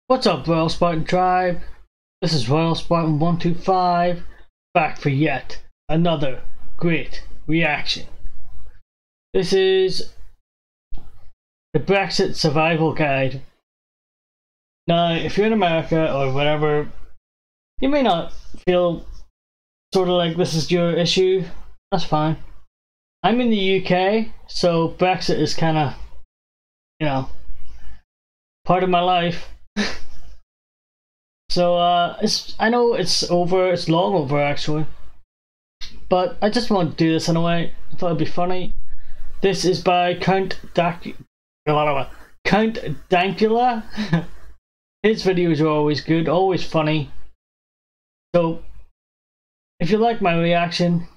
What's up, Royal Spartan Tribe? This is Royal Spartan 125, back for yet another great reaction. This is the Brexit Survival Guide. Now, if you're in America or whatever, you may not feel sort of like this is your issue. That's fine. I'm in the UK, so Brexit is kind of, part of my life. So I know it's over, it's long over actually, but I just want to do this anyway. I thought it'd be funny. This is by Count Dankula. His videos are always good, always funny. So if you like my reaction,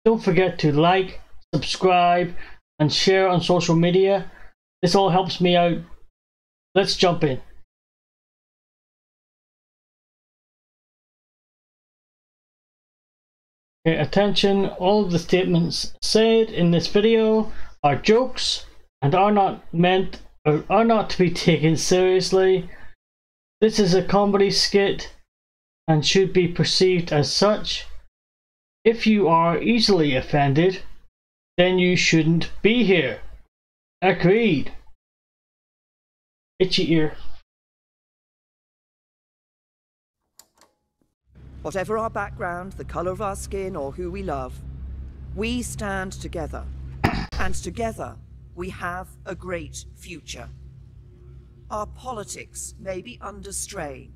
don't forget to like, subscribe, and share on social media. This all helps me out. Let's jump in. Okay, attention, all of the statements said in this video are jokes and are not meant or are not to be taken seriously. This is a comedy skit and should be perceived as such. If you are easily offended, then you shouldn't be here. Agreed. Itchy ear. Whatever our background, the colour of our skin, or who we love, we stand together. And together, we have a great future. Our politics may be under strain,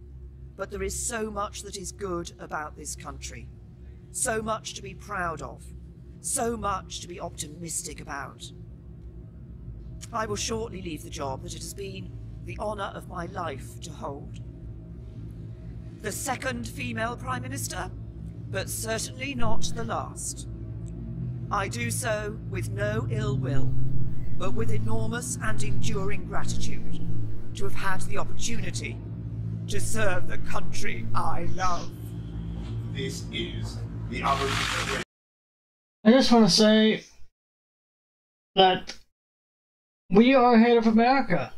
but there is so much that is good about this country. So much to be proud of. So much to be optimistic about. I will shortly leave the job that it has been the honour of my life to hold. The second female Prime Minister, but certainly not the last. I do so with no ill will, but with enormous and enduring gratitude to have had the opportunity to serve the country I love. This is the other. I just want to say that we are ahead of America.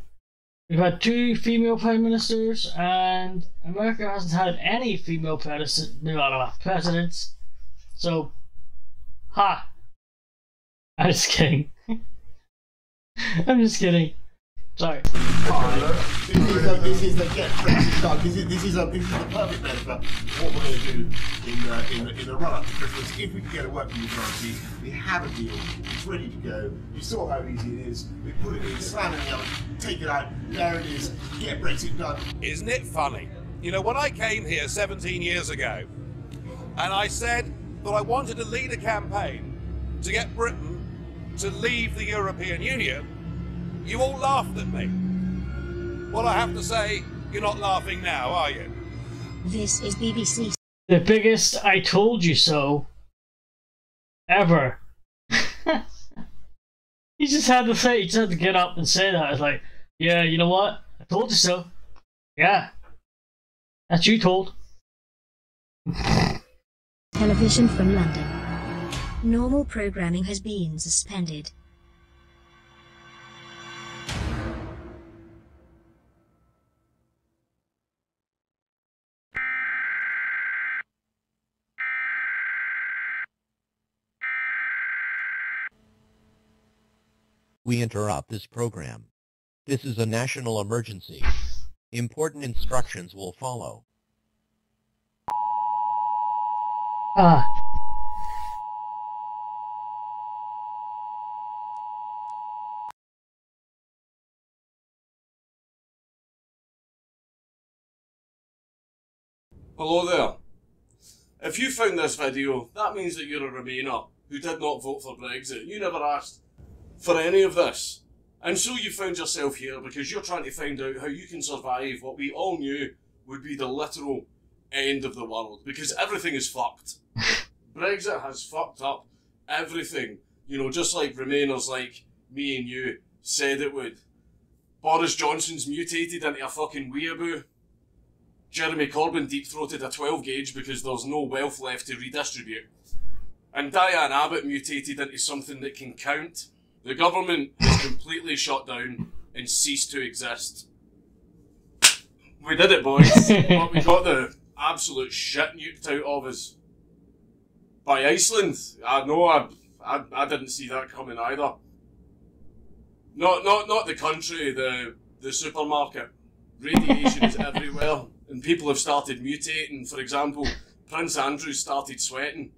We've had 2 female prime ministers, and America hasn't had any female presidents. So, ha! I'm just kidding. I'm just kidding. Sorry. This is the get Brexit done. This is the perfect measure for what we're going to do in the run up to Christmas. If we can get a working majority, we have a deal. It's ready to go. You saw how easy it is. We put it in, slam it in the oven, take it out. There it is. Get Brexit done. Isn't it funny? You know, when I came here 17 years ago, and I said that I wanted to lead a campaign to get Britain to leave the European Union, you all laughed at me. Well, I have to say, you're not laughing now, are you? This is BBC. The biggest I told you so ever. He just had to say, he just had to get up and say that. I was like, yeah, you know what? I told you so. Yeah. That's you told. Television from London. Normal programming has been suspended. We interrupt this program. This is a national emergency. Important instructions will follow. Ah. Hello there. If you found this video, that means that you're a Remainer who did not vote for Brexit. You never asked for any of this. And so you found yourself here because you're trying to find out how you can survive what we all knew would be the literal end of the world. Because everything is fucked. Brexit has fucked up everything. You know, just like Remainers like me and you said it would. Boris Johnson's mutated into a fucking weeaboo. Jeremy Corbyn deep-throated a 12-gauge because there's no wealth left to redistribute. And Diane Abbott mutated into something that can count. The government has completely shut down and ceased to exist. We did it, boys. But we got the absolute shit nuked out of us by Iceland. I know, I didn't see that coming either. Not the country, the supermarket. Radiation is everywhere, and people have started mutating. For example, Prince Andrew started sweating.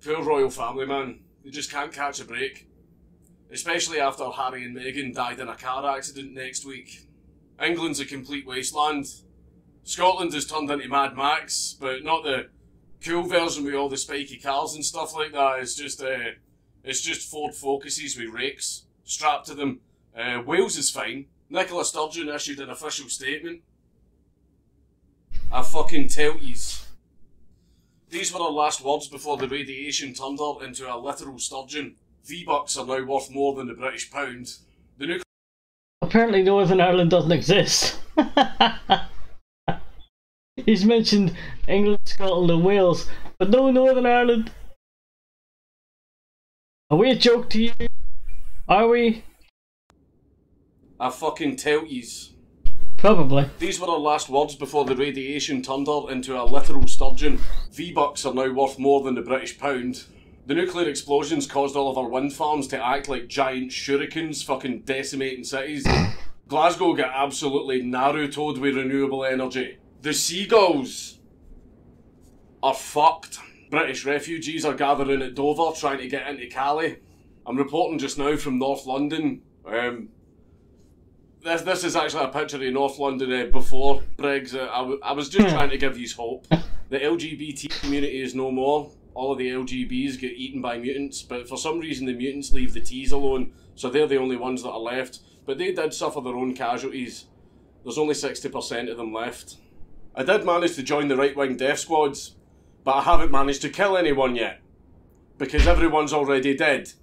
Poor royal family, man. They just can't catch a break. Especially after Harry and Meghan died in a car accident next week. England's a complete wasteland. Scotland has turned into Mad Max, but not the cool version with all the spiky cars and stuff like that. It's just Ford Focuses with rakes strapped to them. Wales is fine. Nicola Sturgeon issued an official statement. I fucking tell yous. These were her last words before the radiation turned her into a literal sturgeon. V-Bucks are now worth more than the British pound. The nuclear... Apparently Northern Ireland doesn't exist. He's mentioned England, Scotland and Wales, but no Northern Ireland. Are we a joke to you? Are we? I fucking tell yous. Probably. These were her last words before the radiation turned her into a literal sturgeon. V-Bucks are now worth more than the British pound. The nuclear explosions caused all of our wind farms to act like giant shurikens, fucking decimating cities. Glasgow got absolutely Naruto'd with renewable energy. The seagulls are fucked. British refugees are gathering at Dover trying to get into Calais. I'm reporting just now from North London. This is actually a picture of North London before Brexit. I was just trying to give you hope. The LGBT community is no more. All of the LGBs get eaten by mutants, but for some reason the mutants leave the Ts alone, so they're the only ones that are left. But they did suffer their own casualties. There's only 60% of them left. I did manage to join the right-wing death squads, but I haven't managed to kill anyone yet, because everyone's already dead.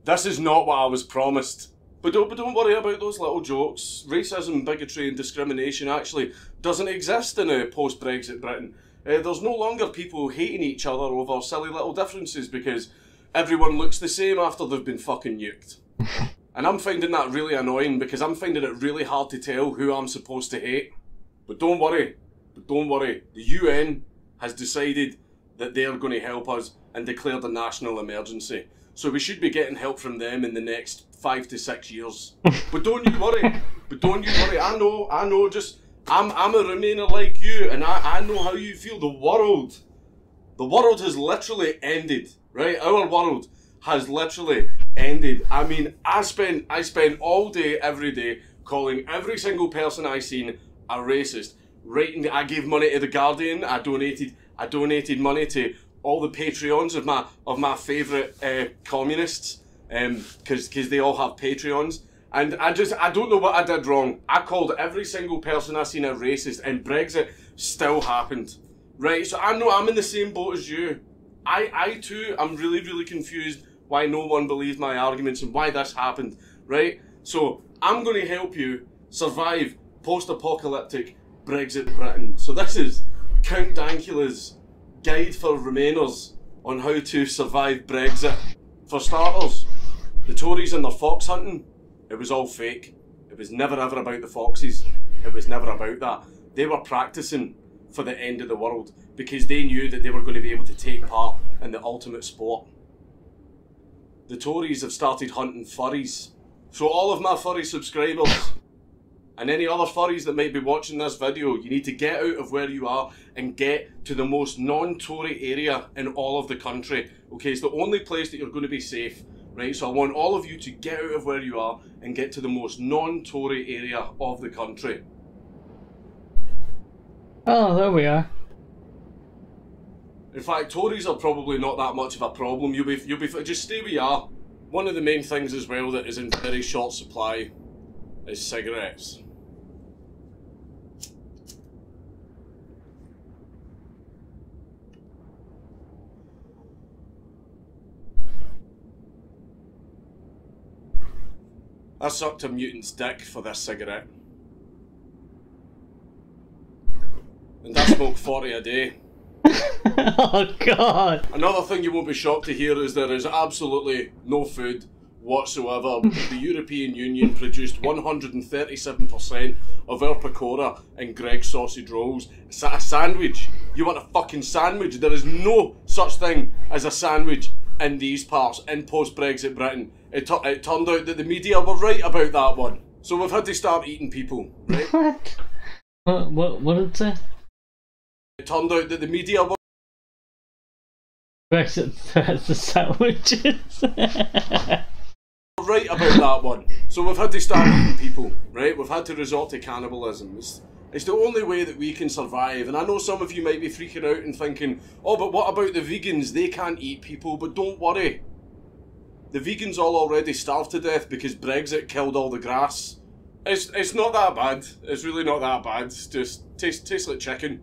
This is not what I was promised. But don't worry about those little jokes. Racism, bigotry and discrimination actually doesn't exist in a post-Brexit Britain. There's no longer people hating each other over silly little differences because everyone looks the same after they've been fucking nuked. And I'm finding that really annoying because I'm finding it really hard to tell who I'm supposed to hate. But don't worry. The UN has decided that they're going to help us and declared a national emergency. So we should be getting help from them in the next 5 to 6 years. But don't you worry. I know, just... I'm a Remainer like you, and I know how you feel. The world has literally ended, right? Our world has literally ended. I mean, I spent all day, every day, calling every single person I seen a racist. I gave money to The Guardian. I donated money to all the Patreons of my favourite communists, because they all have Patreons. And I don't know what I did wrong. I called every single person I seen a racist, and Brexit still happened. Right, so I know I'm in the same boat as you. I too, I'm really, really confused why no one believed my arguments and why this happened, right? So, I'm going to help you survive post-apocalyptic Brexit Britain. So this is Count Dankula's guide for Remainers on how to survive Brexit. For starters, the Tories and their fox hunting. It was all fake. It was never ever about the foxes. It was never about that. They were practicing for the end of the world because they knew that they were going to be able to take part in the ultimate sport. The Tories have started hunting furries. So all of my furry subscribers and any other furries that might be watching this video, you need to get out of where you are and get to the most non-Tory area in all of the country. Okay, it's the only place that you're going to be safe. Right, so I want all of you to get out of where you are and get to the most non-Tory area of the country. Oh, there we are. In fact, Tories are probably not that much of a problem. You'll be just stay where you are. One of the main things as well that is in very short supply is cigarettes. I sucked a mutant's dick for this cigarette. And I smoke 40 a day. Oh God! Another thing you won't be shocked to hear is there is absolutely no food, whatsoever. The European Union produced 137% of our pakora and Greg's sausage rolls. Is that a sandwich? You want a fucking sandwich? There is no such thing as a sandwich in these parts, in post-Brexit Britain. It turned out that the media were right about that one. So we've had to start eating people, right? What did it say? It turned out that the media were Brexit threats the sandwiches. right about that one. So we've had to start eating people, right? We've had to resort to cannibalism. It's the only way that we can survive. And I know some of you might be freaking out and thinking, oh, but what about the vegans? They can't eat people. But don't worry. The vegans all already starved to death because Brexit killed all the grass. It's not that bad. It's really not that bad. It's just tastes like chicken.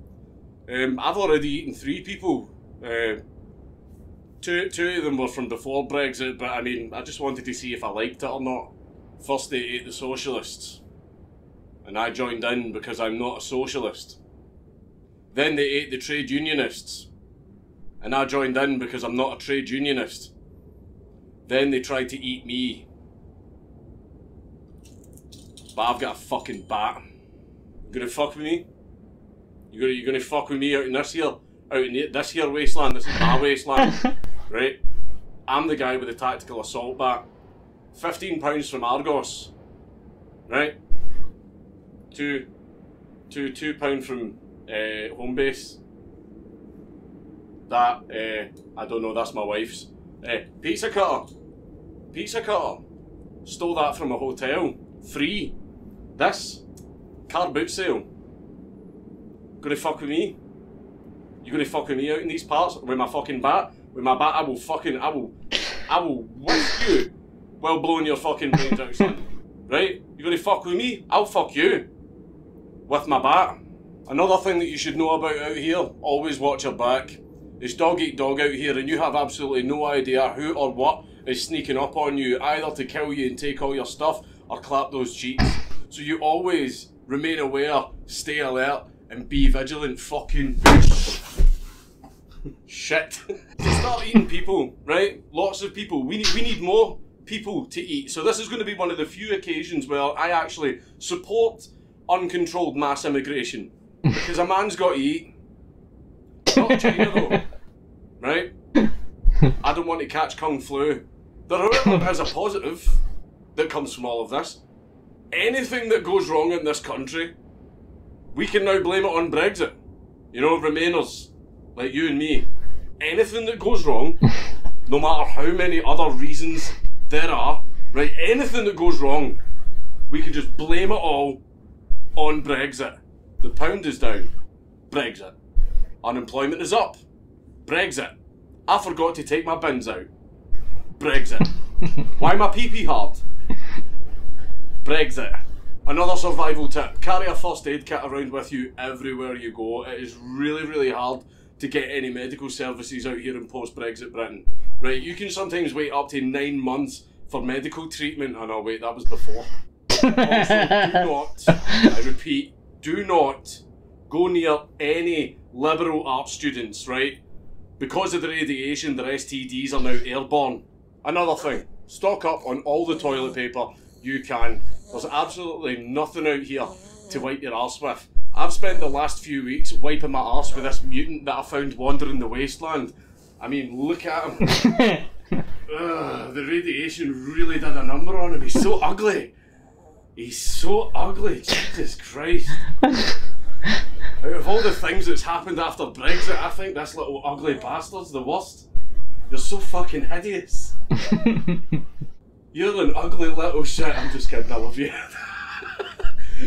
I've already eaten 3 people. Two of them were from before Brexit, but I mean, I just wanted to see if I liked it or not. First they ate the socialists, and I joined in because I'm not a socialist. Then they ate the trade unionists, and I joined in because I'm not a trade unionist. Then they tried to eat me. But I've got a fucking bat. You gonna fuck with me? You gonna fuck with me out in this here? Out in this here wasteland? This is my wasteland. Right? I'm the guy with the tactical assault bat. £15 from Argos. Right? £2 from Homebase. That, I don't know, that's my wife's. Pizza cutter. Pizza cutter. Stole that from a hotel. Free. This. Car boot sale. Gonna fuck with me? You gonna fuck with me out in these parts? With my fucking bat? With my bat, I will whip you while blowing your fucking brains out, son. Right? You gonna fuck with me? I'll fuck you. With my bat. Another thing that you should know about out here, always watch your back. It's dog eat dog out here and you have absolutely no idea who or what is sneaking up on you, either to kill you and take all your stuff or clap those cheeks. So you always remain aware, stay alert, and be vigilant. Fucking shit. To start eating people, right? Lots of people. We need more people to eat. So this is going to be one of the few occasions where I actually support uncontrolled mass immigration. Because a man's got to eat. Not China though. Right? I don't want to catch Kung Flu. There however is a positive that comes from all of this. Anything that goes wrong in this country, we can now blame it on Brexit. You know, Remainers, like you and me. Anything that goes wrong, no matter how many other reasons there are, right, anything that goes wrong, we can just blame it all on Brexit. The pound is down. Brexit. Unemployment is up. Brexit. I forgot to take my bins out. Brexit. Why my pee-pee hard? Brexit. Another survival tip. Carry a first aid kit around with you everywhere you go. It is really, really hard to get any medical services out here in post-Brexit Britain. Right, you can sometimes wait up to 9 months for medical treatment. Oh no, wait, that was before. Also, do not, I repeat, do not go near any liberal arts students, right? Because of the radiation, their STDs are now airborne. Another thing, stock up on all the toilet paper you can. There's absolutely nothing out here to wipe your arse with. I've spent the last few weeks wiping my arse with this mutant that I found wandering the wasteland. I mean, look at him. The radiation really did a number on him. He's so ugly. He's so ugly. Jesus Christ. Out of all the things that's happened after Brexit, I think this little ugly bastard's the worst. You're so fucking hideous. You're an ugly little shit. I'm just kidding, I love you.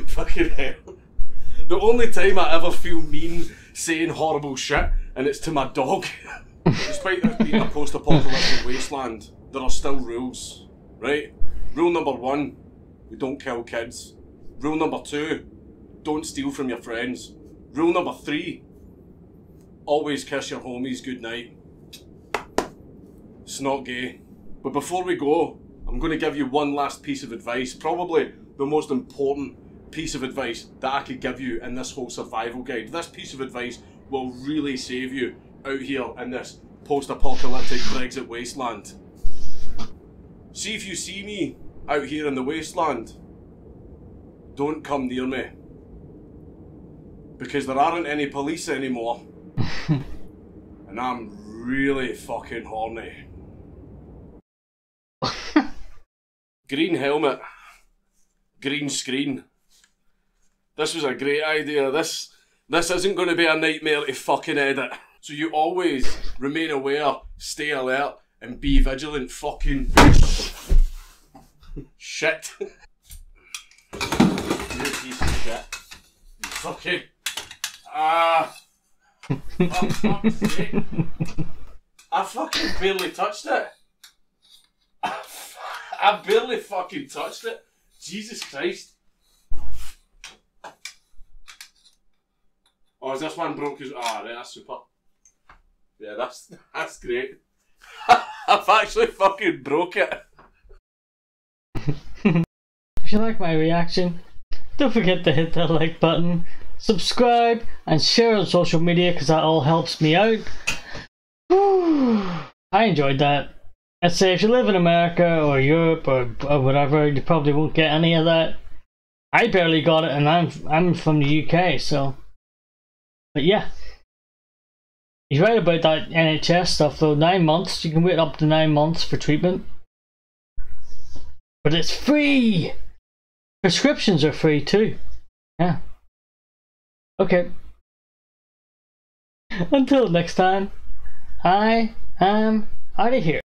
Fucking hell. The only time I ever feel mean saying horrible shit, and it's to my dog. Despite this being a post-apocalyptic wasteland, there are still rules, right? Rule number 1, we don't kill kids. Rule number 2, don't steal from your friends. Rule number 3, always kiss your homies goodnight. It's not gay. But before we go, I'm going to give you one last piece of advice, probably the most important piece of advice that I could give you in this whole survival guide. This piece of advice will really save you out here in this post-apocalyptic Brexit wasteland. See if you see me out here in the wasteland, don't come near me. Because there aren't any police anymore. And I'm really fucking horny. Green helmet. Green screen. This was a great idea. This isn't going to be a nightmare to fucking edit. So you always remain aware, stay alert, and be vigilant. Fucking shit. You piece of shit. Fucking. For fuck's sake. I fucking barely touched it. I barely fucking touched it. Jesus Christ. Oh, is this one broke as well? Ah, right, that's super. Yeah, that's great. I've actually fucking broke it. If you like my reaction, don't forget to hit that like button, subscribe, and share on social media because that all helps me out. I enjoyed that. I'd say if you live in America or Europe or whatever, you probably won't get any of that. I barely got it, and I'm from the UK, so. But yeah, he's right about that NHS stuff though. 9 months, you can wait up to 9 months for treatment, but it's free. Prescriptions are free too. Yeah. Okay. Until next time, I am out of here.